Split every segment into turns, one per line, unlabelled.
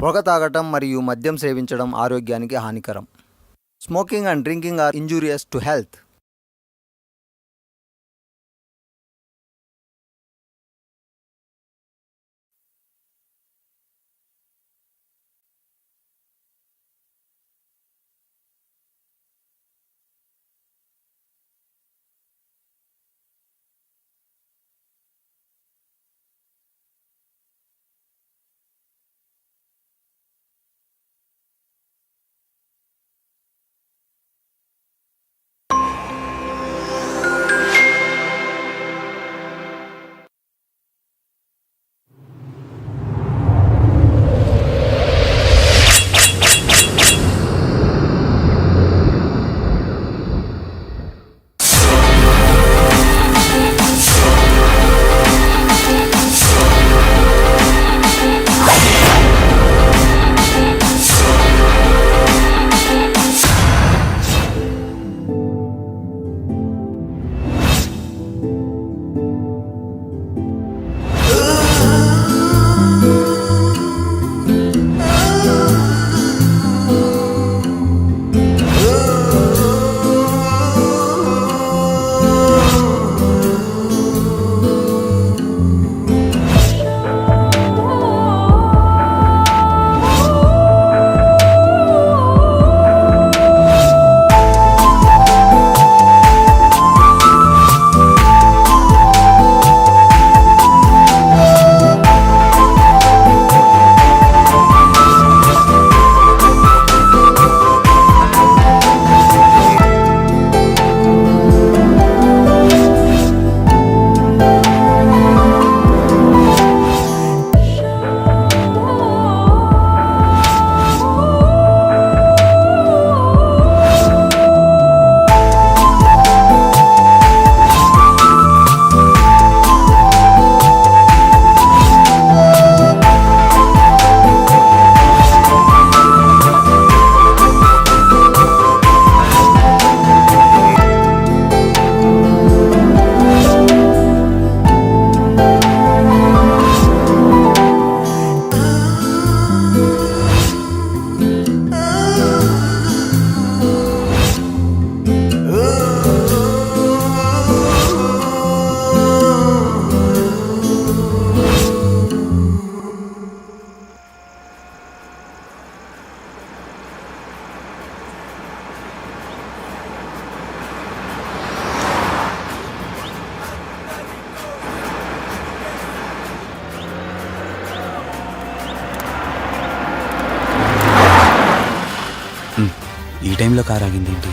పొగ తాగటం మరియు మద్యం సేవించడం ఆరోగ్యానికి హానికరం. Smoking and drinking are injurious to health.
ఈ టైంలో కార్ ఆగింది ఏంటి?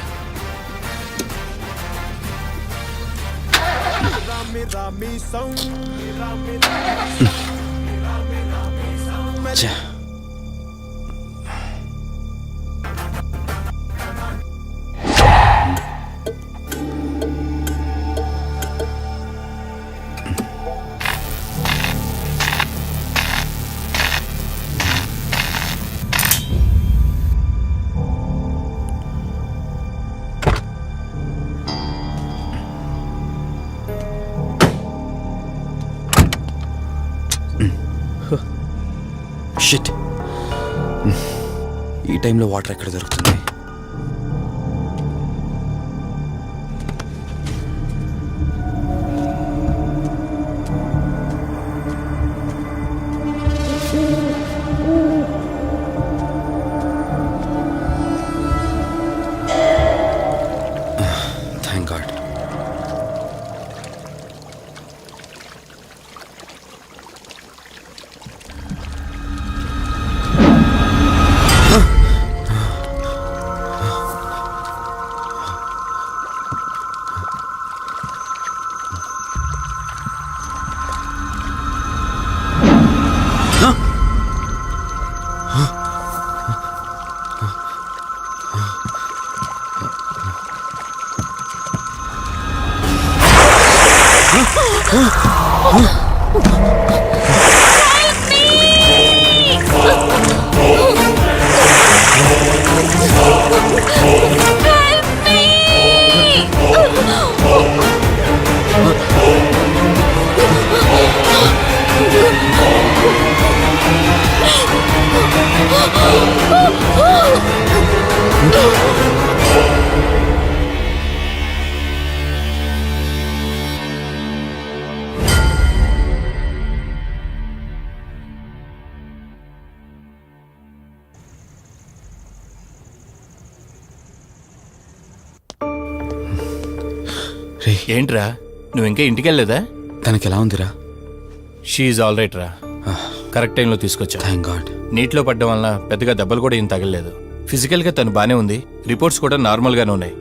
షిట్, ఈ టైంలో వాటర్ ఎక్కడ దొరుకుతుంది? Thank God.
Help me! ఏంట్రా నువ్వు ఇంకా ఇంటికి వెళ్ళలేదా?
తనకి ఎలా ఉందిరా?
షీఈ్ ఆల్ రైట్ రా. కరెక్ట్ టైంలో తీసుకొచ్చా.
Thank God.
నీటిలో పడ్డం వల్ల పెద్దగా దెబ్బలు కూడా ఏం తగలలేదు. ఫిజికల్గా తను బానే ఉంది, రిపోర్ట్స్ కూడా నార్మల్గానే ఉన్నాయి.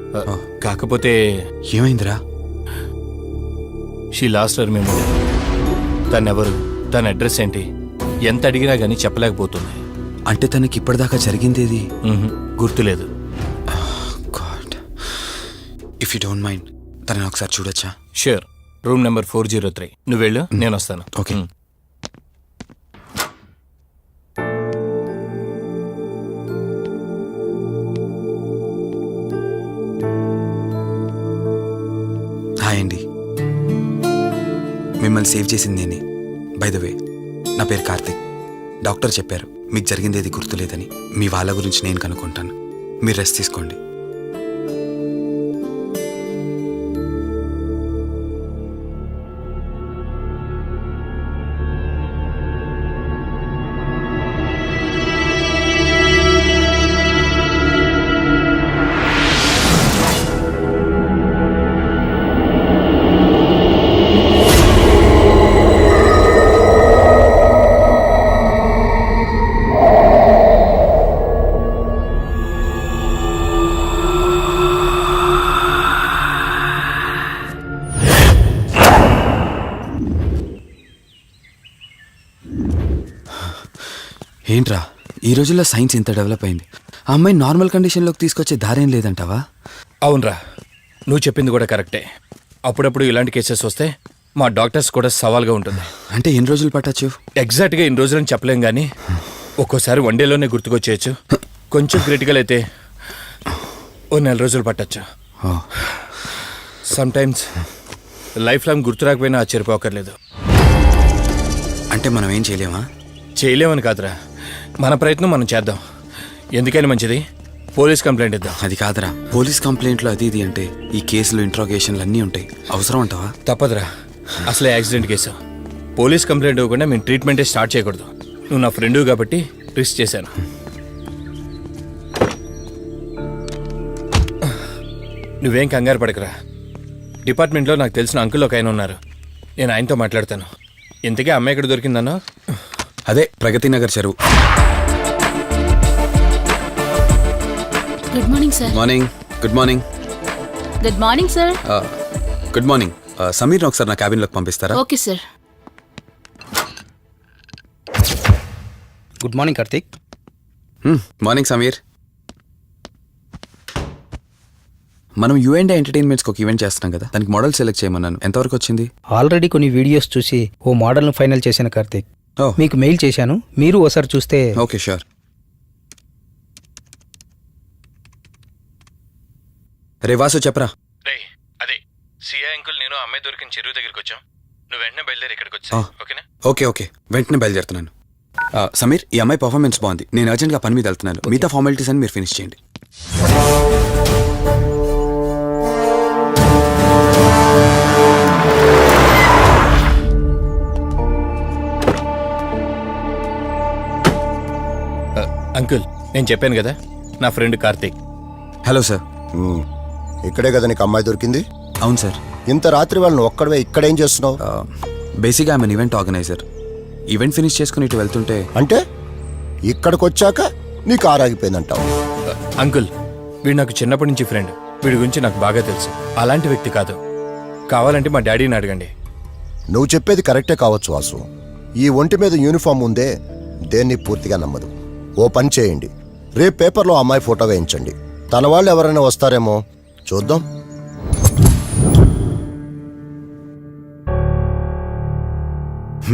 కాకపోతే
ఏమైందిరా?
She lost her memory. తనెవరు, తన అడ్రస్ ఏంటి, ఎంత అడిగినా కానీ చెప్పలేకపోతుంది.
అంటే తనకి ఇప్పటిదాకా జరిగిందేది
గుర్తులేదు.
God, if you don't mind తనని ఒకసారి చూడొచ్చా?
షూర్. Room number 403. నువ్వు వెళ్ళు, నేను వస్తాను.
ఓకే. హాయ్ అండి, మిమ్మల్ని సేవ్ చేసింది నేనే. బై ద వే, నా పేరు కార్తిక్. డాక్టర్ చెప్పారు మీకు జరిగింది ఏది గుర్తులేదని. మీ వాళ్ళ గురించి నేను కనుక్కుంటాను, మీరు రెస్ట్ తీసుకోండి. ఏంట్రా, ఈ రోజుల్లో సైన్స్ ఇంత డెవలప్ అయింది, ఆ అమ్మాయి నార్మల్ కండిషన్లోకి తీసుకొచ్చే దారేం లేదంటావా?
అవునరా, నువ్వు చెప్పింది కూడా కరెక్టే. అప్పుడప్పుడు ఇలాంటి కేసెస్ వస్తే మా డాక్టర్స్ కూడా సవాల్గా ఉంటుంది.
అంటే ఎన్ని రోజులు పట్టచ్చు?
ఎగ్జాక్ట్గా ఇన్ని రోజులని చెప్పలేం కానీ ఒక్కోసారి 1 డేలోనే గుర్తుకొచ్చేయచ్చు. కొంచెం క్రిటికల్ అయితే ఓ 4 రోజులు పట్టచ్చు. సమ్టైమ్స్ లైఫ్ లాంగ్ గుర్తు రాకపోయినా ఆశ్చర్యపోకర్లేదు.
అంటే మనం ఏం చేయలేమా?
చేయలేమని కాదురా, మన ప్రయత్నం మనం చేద్దాం. ఎందుకని మంచిది, పోలీస్ కంప్లైంట్ ఇద్దాం.
అది కాదురా, పోలీస్ కంప్లైంట్లు అది ఇది అంటే ఈ కేసులు ఇంట్రాగేషన్లు అన్నీ ఉంటాయి. అవసరం అంటావా?
తప్పదురా, అసలే యాక్సిడెంట్ కేసు. పోలీస్ కంప్లైంట్ ఇవ్వకుండా మేము ట్రీట్మెంటే స్టార్ట్ చేయకూడదు. నువ్వు నా ఫ్రెండు కాబట్టి రిస్క్ చేశాను. నువ్వేం కంగారు పడకరా. డిపార్ట్మెంట్లో నాకు తెలిసిన అంకుల్ ఒక ఆయన ఉన్నారు, నేను ఆయనతో మాట్లాడతాను. ఇంతకీ అమ్మాయి ఎక్కడ దొరికిందన్నా?
అదే ప్రగతి నగర్ చెరువు.
Good morning sir.
Morning. Good morning.
Good morning sir.
Good morning. సమీర్ని ఒకసారి నా క్యాబిన్లోకి పంపిస్తారా?
Okay sir.
Good morning Karthik.
Morning Sameer. మనం యుఎండే ఎంటర్టైన్మెంట్స్కి ఒక ఈవెంట్ చేస్తున్నాం కదా, దానికి మోడల్ సెలెక్ట్ చేయమన్నాను. ఎంతవరకు వచ్చింది?
ఆల్రెడీ కొన్ని వీడియోస్ చూసి ఓ మోడల్ను ఫైనల్ చేశాను కార్తిక్. మీకు మెయిల్ చేశాను, మీరు ఒకసారి చూస్తే.
Okay sure. రే వాసు చెప్పరా.
అదే సిఐ అంకుల్ నేను అమ్మాయి దొరికిన చెరువు దగ్గరికి వచ్చాం. నువ్వు వెంటనే బయలుదేరి ఇక్కడికి వచ్చా. ఓకేనా?
ఓకే ఓకే, వెంటనే బయలుదేరుతున్నాను. సమీర్, ఈ అమ్మాయి పర్ఫార్మెన్స్ బాగుంది, నేను అర్జెంట్గా పని మీద వెళ్తున్నాను. మిగతా ఫార్మాలిటీస్ అని మీరు ఫినిష్ చేయండి.
అంకుల్, నేను చెప్పాను కదా, నా ఫ్రెండ్ కార్తీక్.
Hello sir.
ఇక్కడే కదా నీకు అమ్మాయి దొరికింది?
అవును సార్.
ఇంత రాత్రి వాళ్ళని ఒక్కడవే ఇక్కడేం చేస్తున్నావు?
బేసిక్గా I'm event organiser. Event finish చేసుకుని ఇటు వెళ్తుంటే.
అంటే ఇక్కడికి వచ్చాక నీ కారు ఆగిపోయిందంటావు?
అంకుల్, వీడు నాకు చిన్నప్పటి నుంచి ఫ్రెండ్. వీడి గురించి నాకు బాగా తెలుసు. అలాంటి వ్యక్తి కాదు. కావాలంటే మా డాడీని అడగండి.
నువ్వు చెప్పేది కరెక్టే కావచ్చు వాసు. ఈ ఒంటి మీద యూనిఫామ్ ఉందే దేన్ని పూర్తిగా నమ్మదు. ఓ పని చేయండి, రేపు పేపర్లో అమ్మాయి ఫోటో వేయించండి. తన వాళ్ళు ఎవరైనా వస్తారేమో చూద్దాం.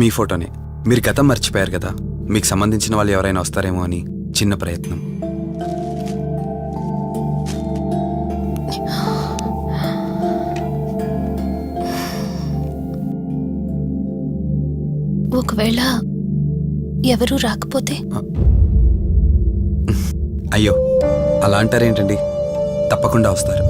మీ ఫోటోనే. మీరు గతం మర్చిపోయారు కదా, మీకు సంబంధించిన వాళ్ళు ఎవరైనా వస్తారేమో అని చిన్న ప్రయత్నం.
ఒకవేళ ఎవరూ రాకపోతే?
అయ్యో, అలా అంటారేంటండి, తప్పకుండా వస్తారు.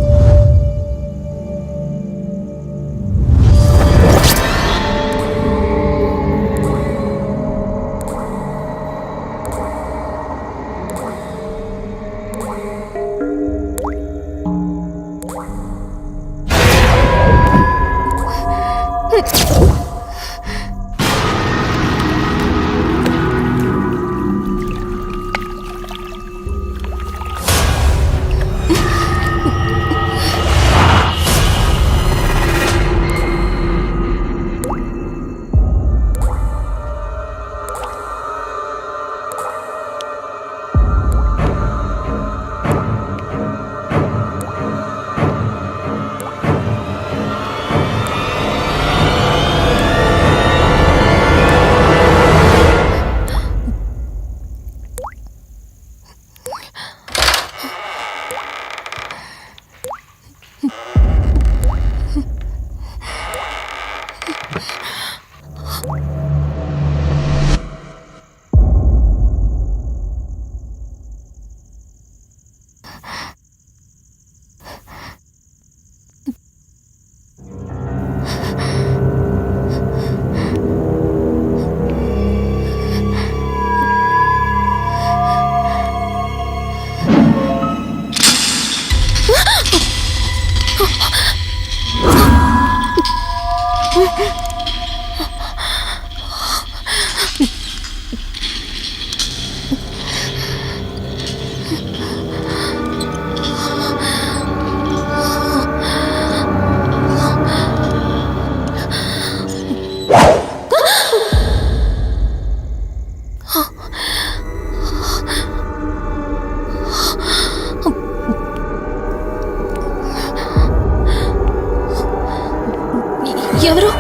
ఎవరు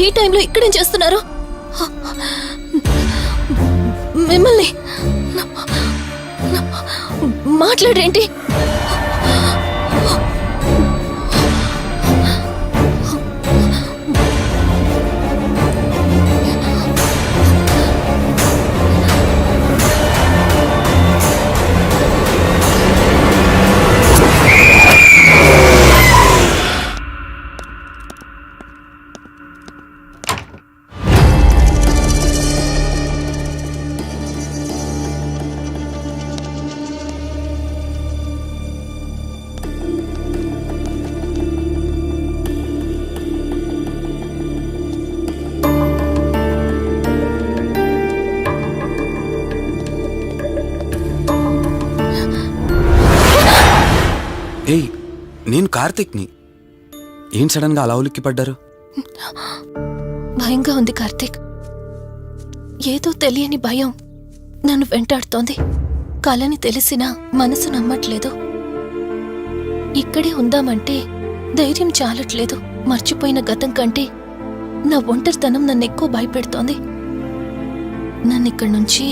ఈ టైంలో ఇక్కడేం చేస్తున్నారు? మిమ్మల్ని మాట్లాడేంటి?
ఏయ్, నేను కార్తిక్ని. ఏం సడన్గా అలా ఉలిక్కి పడ్డారు?
భయంగా ఉంది కార్తీక్. ఏదో తెలియని భయం నన్ను వెంటాడుతోంది. కలని తెలిసినా మనసు నమ్మట్లేదు. ఇక్కడే ఉందామంటే ధైర్యం చాలట్లేదు. మర్చిపోయిన గతం కంటే నా ఒంటరితనం నన్ను ఎక్కువ భయపెడుతోంది. నన్ను ఇక్కడి నుంచి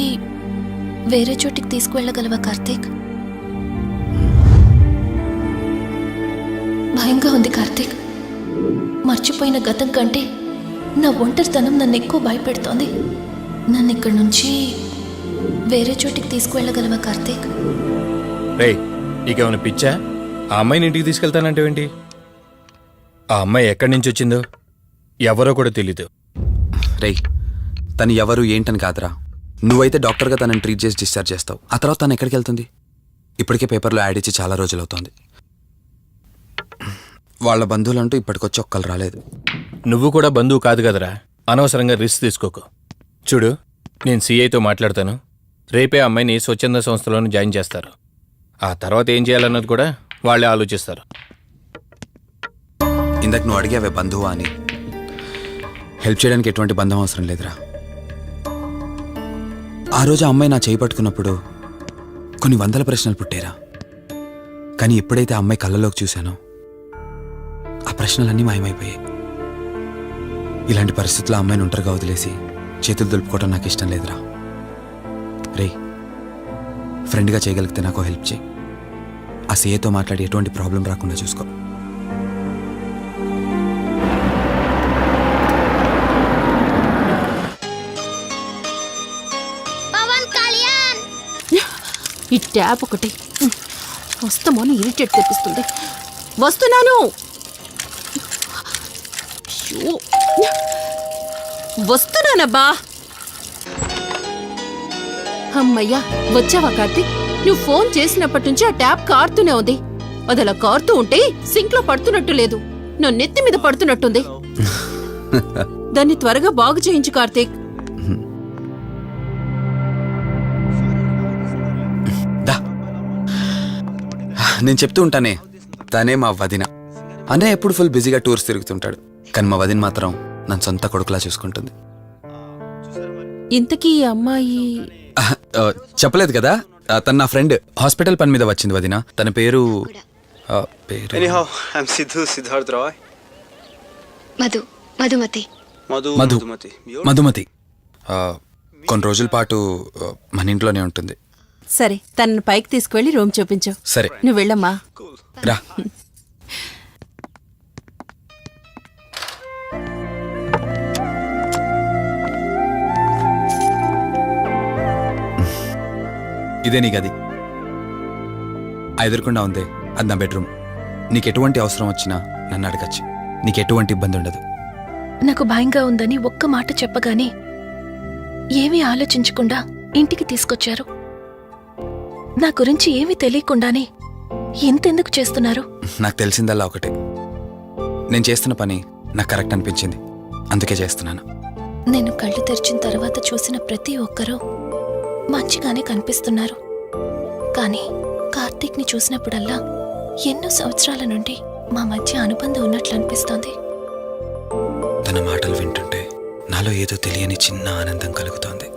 వేరే చోటికి తీసుకువెళ్ళగలవా కార్తీక్? భయంగా ఉంది కార్తీక్. మర్చిపోయిన గతం కంటే నా ఒంటరితనం నన్ను ఎక్కువ భయపెడుతోంది. నన్ను ఇక్కడి నుంచి వేరే చోటికి తీసుకువెళ్ళగలవా కార్తీక్?
రేయ్, నీకేమైనా పిచ్చా? ఆ అమ్మాయిని ఇంటికి తీసుకెళ్తానంటేవేంటి? ఆ అమ్మాయి ఎక్కడి నుంచి వచ్చిందో ఎవరో కూడా తెలీదు.
రేయ్, తను ఎవరు ఏంటని కాదురా. నువ్వైతే డాక్టర్గా తనని ట్రీట్ చేసి డిశ్చార్జ్ చేస్తావు. ఆ తర్వాత తను ఎక్కడికి వెళ్తుంది? ఇప్పటికే పేపర్లో యాడ్ ఇచ్చి చాలా రోజులు అవుతోంది. వాళ్ళ బంధువులంటూ ఇప్పటికొచ్చి ఒక్కరు రాలేదు.
నువ్వు కూడా బంధువు కాదు కదరా. అనవసరంగా రిస్క్ తీసుకోకు. చూడు, నేను సిఐతో మాట్లాడతాను. రేపే అమ్మాయిని స్వచ్ఛంద సంస్థలోనే జాయిన్ చేస్తారు. ఆ తర్వాత ఏం చేయాలన్నది కూడా వాళ్ళే ఆలోచిస్తారు.
ఇందాక నువ్వు అడిగావే బంధువా అని. హెల్ప్ చేయడానికి ఎటువంటి బంధం అవసరం లేదురా. ఆ రోజు ఆ అమ్మాయి నా చేయి పట్టుకున్నప్పుడు కొన్ని వందల ప్రశ్నలు పుట్టేరా. కానీ ఎప్పుడైతే ఆ అమ్మాయి కళ్ళలోకి చూశానో ఆ ప్రశ్నలన్నీ మాయమైపోయాయి. ఇలాంటి పరిస్థితుల్లో అమ్మాయిని ఒంటరిగా వదిలేసి చేతులు దులుపుకోవడం నాకు ఇష్టం లేదురా. రే, ఫ్రెండ్గా చేయగలిగితే నాకు హెల్ప్ చేయి. ఆ సీఏతో మాట్లాడి ఎటువంటి ప్రాబ్లం రాకుండా చూసుకో.
ఈ ట్యాప్ ఒకటి వస్తామని ఇరిటేట్ తెప్పిస్తుంది. వస్తున్నాను. వస్తున్నానబ్బా. అమ్మయ్యా, వచ్చావా కార్తీక్? నువ్వు ఫోన్ చేసినప్పటి నుంచి ఆ ట్యాప్ కారుతూనే ఉంది. అది అలా కారుతూ ఉంటే సింక్ లో పడుతున్నట్టు లేదు. నా నెత్తి మీద పడుతున్నట్టుంది. దాన్ని త్వరగా బాగు చేయించు కార్తీక్.
దా నేను చెప్తూ ఉంటానే, తనే మా వదిన. అన్నయ్య ఎప్పుడు ఫుల్ బిజీగా టూర్స్ తిరుగుతుంటాడు, కానీ మా వదిన మాత్రం నన్ను సొంత కొడుకులా చూసుకుంటుంది.
ఇంతకీ ఈ అమ్మాయి
చెప్పలేదు కదా, తను నా ఫ్రెండ్. హాస్పిటల్ పని మీద వచ్చింది వదిన. తన పేరు
Anyhow, I'm Siddharth Roy.
Madhumati.
Madhumati. కొన్ని రోజుల పాటు మన ఇంట్లోనే ఉంటుంది.
సరే, తనను పైకి తీసుకువెళ్ళి రూమ్ చూపించు.
సరే
నువ్వు వెళ్ళమ్మా.
రా. ఇదే నీ గది. ఎదురుకుండా ఉంది, అది నా బెడ్రూమ్. నీకు ఎటువంటి అవసరం వచ్చినా నన్ను అడగచ్చు. నీకు ఎటువంటి ఇబ్బంది ఉండదు.
నాకు భయంగా ఉందని ఒక్క మాట చెప్పగానే ఏమీ ఆలోచించకుండా ఇంటికి తీసుకొచ్చారు. నా గురించి ఏమీ తెలియకుండానే ఇంతెందుకు చేస్తున్నారు?
నాకు తెలిసిందల్లా ఒకటే, నేను చేస్తున్న పని నాకు కరెక్ట్ అనిపించింది, అందుకే చేస్తున్నాను.
నేను కళ్ళు తెరిచిన తర్వాత చూసిన ప్రతి ఒక్కరూ మంచిగానే కనిపిస్తున్నారు. కానీ కార్తీక్ని చూసినప్పుడల్లా ఎన్నో సంవత్సరాల నుండి మా మధ్య అనుబంధం ఉన్నట్లు అనిపిస్తోంది.
తన మాటలు వింటుంటే నాలో ఏదో తెలియని చిన్న ఆనందం కలుగుతోంది.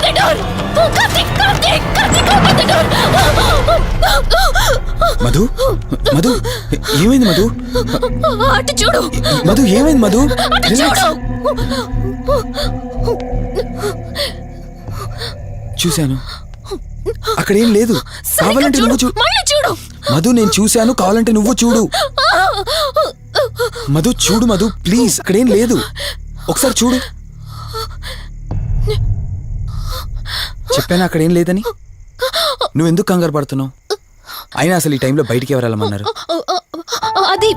the door! Karthik! Karthik! Karthik, open the door!
Madhu Madhu ఏమైంది మధు?
అటు చూడు!
మధు ఏమైంది మధు?
అటు
Relax.
చూడు!
చూశాను, అక్కడేం లేదు. కావాలంటే నువ్వు చూ.
మళ్ళీ చూడు!
మధు నేను చూశాను, కావాలంటే నువ్వు చూడు. మధు చూడు మధు, ప్లీజ్, అక్కడేం లేదు. ఒకసారి చూడు. చెప్పాను అక్కడేం లేదని. నువ్వెందుకు కంగారు పడుతున్నావు? అయినా అసలు ఈ టైంలో బయటికి ఎవరు వెళ్ళమన్నారు?
అది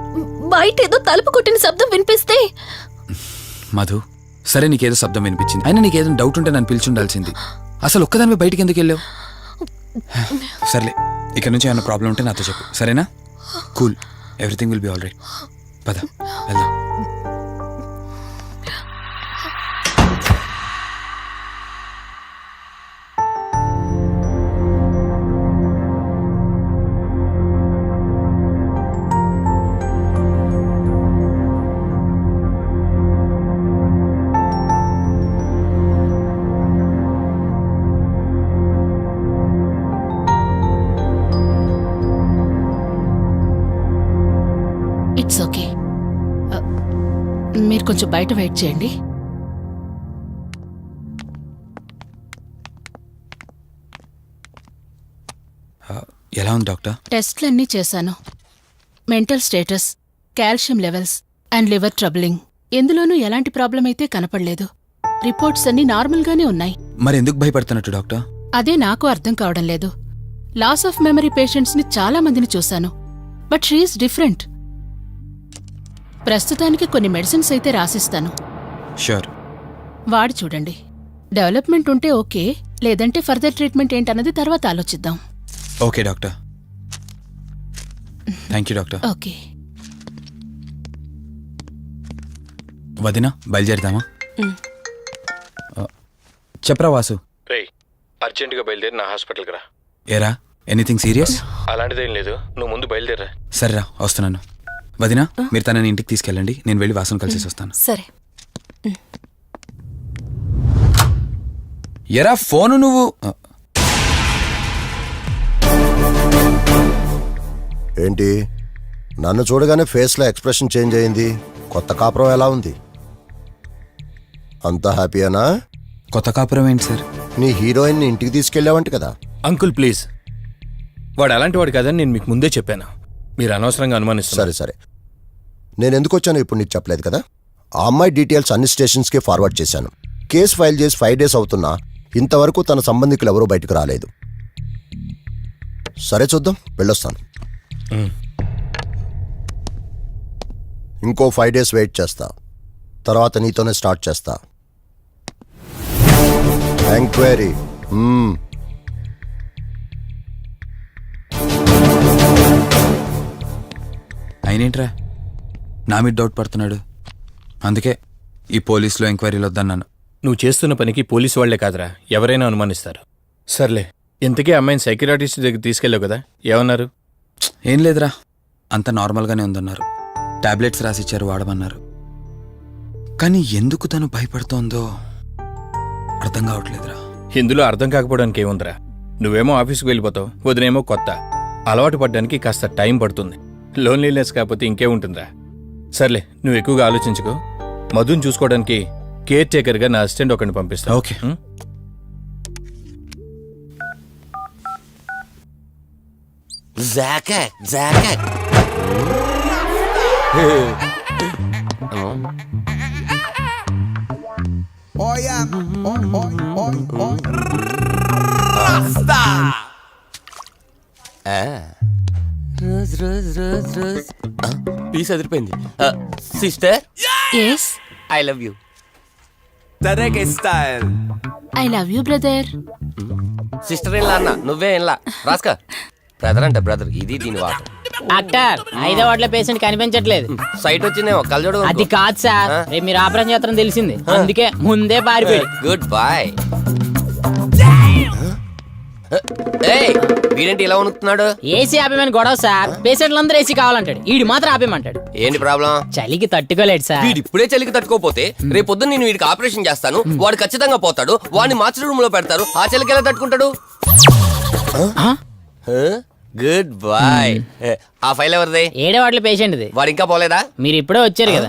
బయట ఏదో తలుపు కొట్టిన శబ్దం వినిపిస్తే.
మధు, సరే నీకేదో శబ్దం వినిపించింది, అయినా నీకేదో డౌట్ ఉంటే నన్ను పిలిచుండాల్సింది. అసలు ఒక్కదానిపై బయటికి ఎందుకు వెళ్ళావు? సర్లే, ఇక్కడ నుంచి ఏమైనా ప్రాబ్లం ఉంటే నాతో చెప్పు, సరేనా? Cool, everything will be all right. పద వెళ్దాం.
It's okay. మీరు కొంచెం బయట వెయిట్ చేయండి.
ఎలా ఉంది డాక్టర్?
టెస్ట్లన్నీ చేశాను. Mental status, calcium levels and liver troubling, ఎందులోనూ ఎలాంటి ప్రాబ్లం అయితే కనపడలేదు. రిపోర్ట్స్ అన్నీ నార్మల్గానే ఉన్నాయి.
మరి ఎందుకు భయపడుతున్నట్టు డాక్టర్?
అదే నాకు అర్థం కావడం లేదు. లాస్ ఆఫ్ మెమరీ పేషెంట్స్ని చాలా మందిని చూశాను, బట్ షీఈస్ డిఫరెంట్. ప్రస్తుతానికి కొన్ని మెడిసిన్స్ అయితే రాసిస్తాను,
షూర్.
వాడి చూడండి. డెవలప్మెంట్ ఉంటే ఓకే, లేదంటే ఫర్దర్ ట్రీట్మెంట్ ఏంటన్నది తర్వాత ఆలోచిద్దాం.
Okay doctor, thank you doctor.
Okay.
వదినా, బయలుదేరుదామా? చెప్పరా వాసు.
రే, అర్జెంటుగా బయలుదేరి నా హాస్పిటల్కి రా.
ఏరా, ఎనీథింగ్ సీరియస్?
అలాంటిదేం లేదు, నువ్వు ముందు బయలుదేరా.
సరేరా, వస్తున్నాను. వదినా, మీరు తనని ఇంటికి తీసుకెళ్ళండి, నేను వెళ్ళి వాసును కలిసి వస్తాను.
సరే.
ఎరా ఫోను నువ్వు.
ఏంటి, నన్ను చూడగానే ఫేస్లో ఎక్స్ప్రెషన్ చేంజ్ అయింది? కొత్త కాపురం ఎలా ఉంది? అంతా హ్యాపీయేనా?
కొత్త కాపురం ఏంటి సార్?
నీ హీరోయిన్ని ఇంటికి తీసుకెళ్ళావంట కదా?
అంకుల్ ప్లీజ్, వాడు అలాంటి వాడు కాదని నేను మీకు ముందే చెప్పాను. మీరు అనవసరంగా అనుమానిస్తారు.
సరే సరే, నేను ఎందుకు వచ్చానో ఇప్పుడు నీకు చెప్పలేదు కదా. ఆ అమ్మాయి డీటెయిల్స్ అన్ని స్టేషన్స్కి ఫార్వర్డ్ చేశాను. కేసు ఫైల్ చేసి 5 days అవుతున్నా ఇంతవరకు తన సంబంధికులు ఎవరూ బయటకు రాలేదు. సరే చూద్దాం, వెళ్ళొస్తాను. ఇంకో 5 days వెయిట్ చేస్తా, తర్వాత నీతోనే స్టార్ట్ చేస్తా ఎంక్వైరీ.
అయినేంట్రా నా మీద డౌట్ పడుతున్నాడు? అందుకే ఈ పోలీసులో ఎంక్వైరీలు వద్దన్నాను.
నువ్వు చేస్తున్న పనికి పోలీసు వాళ్లే కాదురా, ఎవరైనా అనుమానిస్తారు. సర్లే, ఇంతకీ అమ్మాయిని సైకియాట్రిస్ట్ దగ్గర తీసుకెళ్ళావు కదా, ఏమన్నారు?
ఏం లేదురా, అంత నార్మల్గానే ఉందన్నారు. టాబ్లెట్స్ రాసిచ్చారు, వాడమన్నారు. కానీ ఎందుకు తను భయపడుతోందో అర్థం కావట్లేదురా.
ఇందులో అర్థం కాకపోవడానికి ఏముందిరా? నువ్వేమో ఆఫీస్కి వెళ్ళిపోతావు, వదినేమో కొత్త. అలవాటు పడ్డానికి కాస్త టైం పడుతుంది. లోన్లీనెస్ కాకపోతే ఇంకేముంటుందిరా. సర్లే, నువ్వు ఎక్కువగా ఆలోచించుకో. మధుని చూసుకోవడానికి కేర్ టేకర్గా నా అసిస్టెంట్ ఒకరిని పంపిస్తా.
ఓకే.
పీస్ అదిరిపోయింది. Sister,
yes,
I love you. తరేకే style.
I love you brother.
Sister ఏం అన్న, నువ్వే ఏం రాస్కా. బ్రదర్ అంటే బ్రదర్, ఇది దీని వాట.
డాక్టర్, 5వ వార్డులో పేషెంట్ కనిపించట్లేదు.
సైట్ వచ్చిందేమో, కళ్ళజోడు.
అది కాదు సార్, రేపు మీరు ఆపరేషన్ చేస్తారని తెలిసింది, అందుకే ముందే పారిపోయి.
Good boy. ఏయ్, వీడేంటి ఇలా వణుకుతున్నాడు?
ఏసీ ఆపేమని గొడవ సార్. పేషెంట్లందరూ ఏసీ కావాలంటాడు, ఈడు మాత్రం ఆపేమంటాడు.
ఏంటి ప్రాబ్లం?
చలికి తట్టుకోలేడు సార్.
వీడు ఇప్పుడే చలికి తట్టుకోపోతే రేపొద్దున నేను వీడికి ఆపరేషన్ చేస్తాను, వాడు ఖచ్చితంగా పోతాడు, వాడిని మార్చి రూమ్ లో పెడతారు, ఆ చలికి ఎలా తట్టుకుంటాడు? Good boy. ఆ ఫైల్ ఎవరిది?
ఏడేవాట్ల పేషెంట్ది.
వాడు ఇంకా పోలేదా?
మీరు ఇప్పుడే వచ్చారు కదా.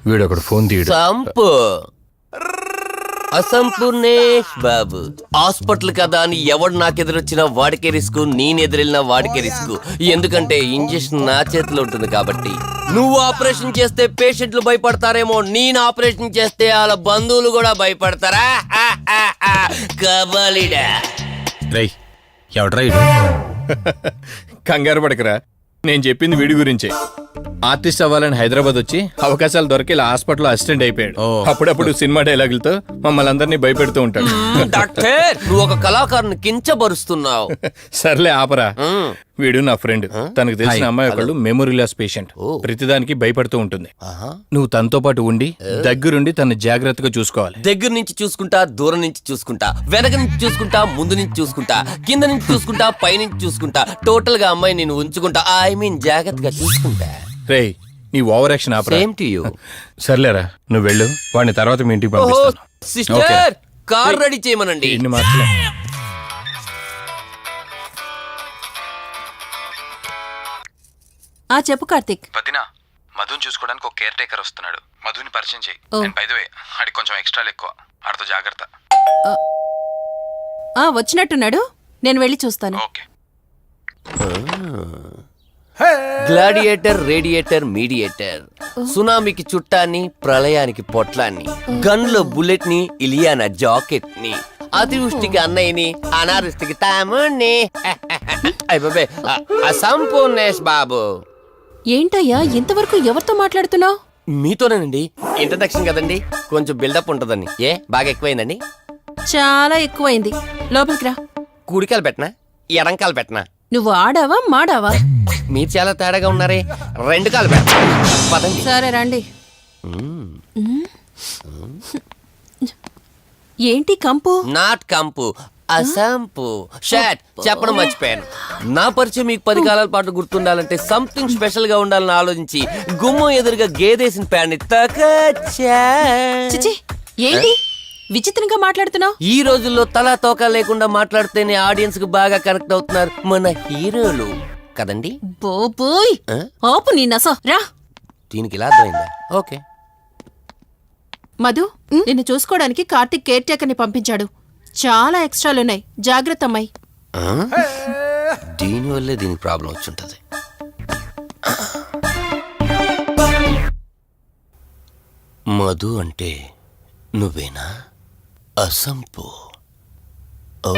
వీడు ఒకడు ఫోన్ తీయడు.
సంపు అసంపూర్ణేష్ బాబు. హాస్పిటల్ కదా అని ఎవడు నాకెదురొచ్చినా వాడికే రిస్క్, నేను ఎదురెళ్ళినా వాడికే రిస్క్. ఎందుకంటే ఇంజెక్షన్ నా చేతిలో ఉంటుంది కాబట్టి. నువ్వు ఆపరేషన్ చేస్తే పేషెంట్లు భయపడతారేమో, నేను ఆపరేషన్ చేస్తే వాళ్ళ బంధువులు కూడా భయపడతారా? కబలిడా.
రై ఎవడ్రా ఇడు?
కంగారు పడకరా, నేను చెప్పింది వీడి గురించే. ఆర్టిస్ట్ అవ్వాలని హైదరాబాద్ వచ్చి అవకాశాలు దొరికి ఇలా హాస్పిటల్లో అసిస్టెంట్ అయిపోయాడు. అప్పుడప్పుడు సినిమా డైలాగులతో మమ్మల్ని అందరినీ భయపెడుతూ ఉంటాడు.
డాక్టర్, నువ్వు ఒక కళాకారుని కించబరుస్తున్నావు.
సర్లే ఆపరా. వీడు నా ఫ్రెండ్. తనకు తెలిసిన అమ్మాయి ఒకళ్ళు మెమొరీ లాస్ పేషెంట్. ప్రతిదానికి భయపడుతూ ఉంటుంది. నువ్వు తనతో పాటు ఉండి దగ్గరుండి తన జాగ్రత్తగా చూసుకోవాలి.
దగ్గర నుంచి చూసుకుంటా, దూరం నుంచి చూసుకుంటా, వెనక నుంచి చూసుకుంటా, ముందు నుంచి చూసుకుంటా, కింద నుంచి చూసుకుంటా, పై నుంచి చూసుకుంటా, టోటల్ గా అమ్మాయి నేను ఉంచుకుంటా. ఐ మీన్ జాగ్రత్తగా చూసుకుంటా.
రేయ్, నీ over action opera.
Same to you.
సర్లేరా, నువ్వు వెళ్ళు. వాడిని తర్వాత మీ ఇంటికి పంపిస్తాను.
సిస్టర్, కార్ రెడీ చేయమనండి.
ఇన్ని మార్చలే.
చెప్పు కార్తిక్.
వదినా, మధుని చూసుకోవడానికి ఒక కేర్ టేకర్ వస్తున్నాడు. మధుని పరిచయం చేయి. బై ద వే, ఆడికి కొంచెం ఎక్స్ట్రాలు ఎక్కువ, ఆడితో జాగ్రత్త.
వచ్చినట్టున్నాడు, నేను వెళ్ళి చూస్తాను.
ఓకే.
Gladiator, radiator, mediator. సునామీకి చుట్టాన్ని, ప్రళయానికి పొట్లాన్ని, గన్లో బుల్లెట్ ని, ఇలియానా జాకెట్ ని, అతివృష్టికి అన్నయ్యని, అనావృష్టికి తమ్ముణ్ణి. అయిపోయి అసంపూర్ణేష్ బాబు.
ఏంటయ్యా ఇంతవరకు ఎవరితో మాట్లాడుతున్నావు?
మీతోనేనండి. ఇంట్రడక్షన్ కదండి, కొంచెం బిల్డప్ ఉంటదని. బాగా ఎక్కువైందండి?
చాలా ఎక్కువైంది. లోపలికి రా.
కుడికాలు పెట్టనా, ఎడంకాలు పెట్టనా?
నువ్వు ఆడావా మాడావా?
మీరు చాలా తేడాగా ఉన్నారే. 2 కాలు పెట్టనా? పదండి.
సరే రండి. ఏంటి కంపు?
నాట్ కంపు, అసంపు. షాట్ చెప్పడం మర్చిపోయాను. నా పరిచయం మీకు 10 కాలాల పాటు గుర్తుండాలంటే సంథింగ్ స్పెషల్ గా ఉండాలని ఆలోచించి గుమ్మం ఎదురుగా గేదేసిన ప్యాడ్ని
చిచి, ఏంటి విచిత్రంగా మాట్లాడుతున్నావు?
ఈ రోజుల్లో తలా తోక లేకుండా మాట్లాడితేనే ఆడియన్స్ కు బాగా కనెక్ట్ అవుతున్నారు మన హీరోలు కదండి.
బోబోయ్, ఆపు నీ నస. రా.
దీనికి ఇలా అర్థమైందా? ఓకే.
మధు, నిన్ను చూసుకోవడానికి కార్తిక్ కేర్ టేకర్ ని పంపించాడు. చాలా ఎక్స్ట్రాలున్నాయి, జాగ్రత్త అమ్మాయి.
దీనివల్లే దీనికి ప్రాబ్లం వచ్చుంటది. మధు అంటే నువ్వేనా? అసంపు. ఓ,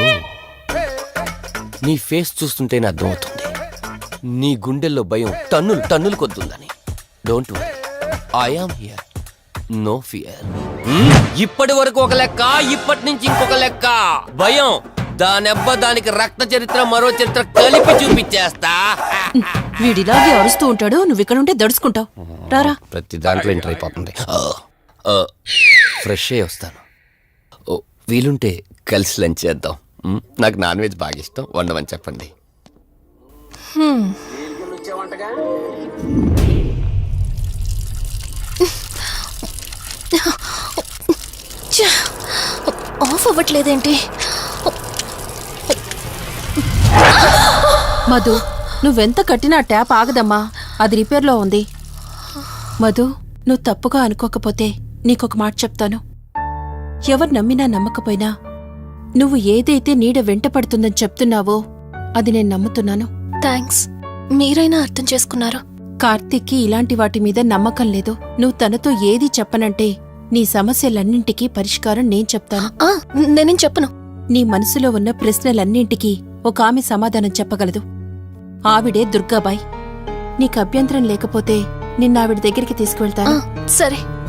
నీ ఫేస్ చూస్తుంటేనే అర్థమవుతుంది నీ గుండెల్లో భయం టన్నులు టన్నులు కొద్దుందని. Don't worry, I am here, no fear. ఇప్పటి వరకు ఒక లెక్క, ఇప్పటి నుంచి ఇంకొక లెక్క. భయం దానెబ్బ, దానికి రక్త చరిత్ర, మరో చరిత్ర కలిపి చూపించేస్తా.
వీడిలాగే అరుస్తూ ఉంటాడు, నువ్వు ఇక్కడ ఉంటే దడుచుకుంటావు. రారా.
ప్రతి దాంట్లో ఎంటర్ అయిపోతుంది. ఫ్రెష్ అయ్యి వస్తాను. వీలుంటే కలిసి లంచ్ చేద్దాం. నాకు నాన్ వెజ్ బాగా ఇష్టం, వండమని చెప్పండి.
ఆఫ్ అవ్వట్లేదేంటి?
మధు, నువ్వెంత కట్టినా ట్యాప్ ఆగదమ్మా, అది రిపేర్లో ఉంది. మధు, నువ్వు తప్పుగా అనుకోకపోతే నీకొక మాట చెప్తాను. ఎవరు నమ్మినా నమ్మకపోయినా నువ్వు ఏదైతే నీడ వెంట పడుతుందని చెప్తున్నావో అది నేను నమ్ముతున్నాను.
థ్యాంక్స్, మీరైనా అర్థం చేసుకున్నారు.
కార్తిక్కి ఇలాంటి వాటి మీద నమ్మకం లేదు. నువ్వు తనతో ఏది చెప్పనంటే నీ సమస్యలన్నింటికీ పరిష్కారం నేను చెప్తాను.
నేనేం చెప్పను.
నీ మనసులో ఉన్న ప్రశ్నలన్నింటికీ ఒక ఆమె సమాధానం చెప్పగలదు. ఆవిడే దుర్గాబాయ్. నీకు అభ్యంతరం లేకపోతే నిన్న ఆవిడ దగ్గరికి తీసుకువెళ్తాను.
సరే.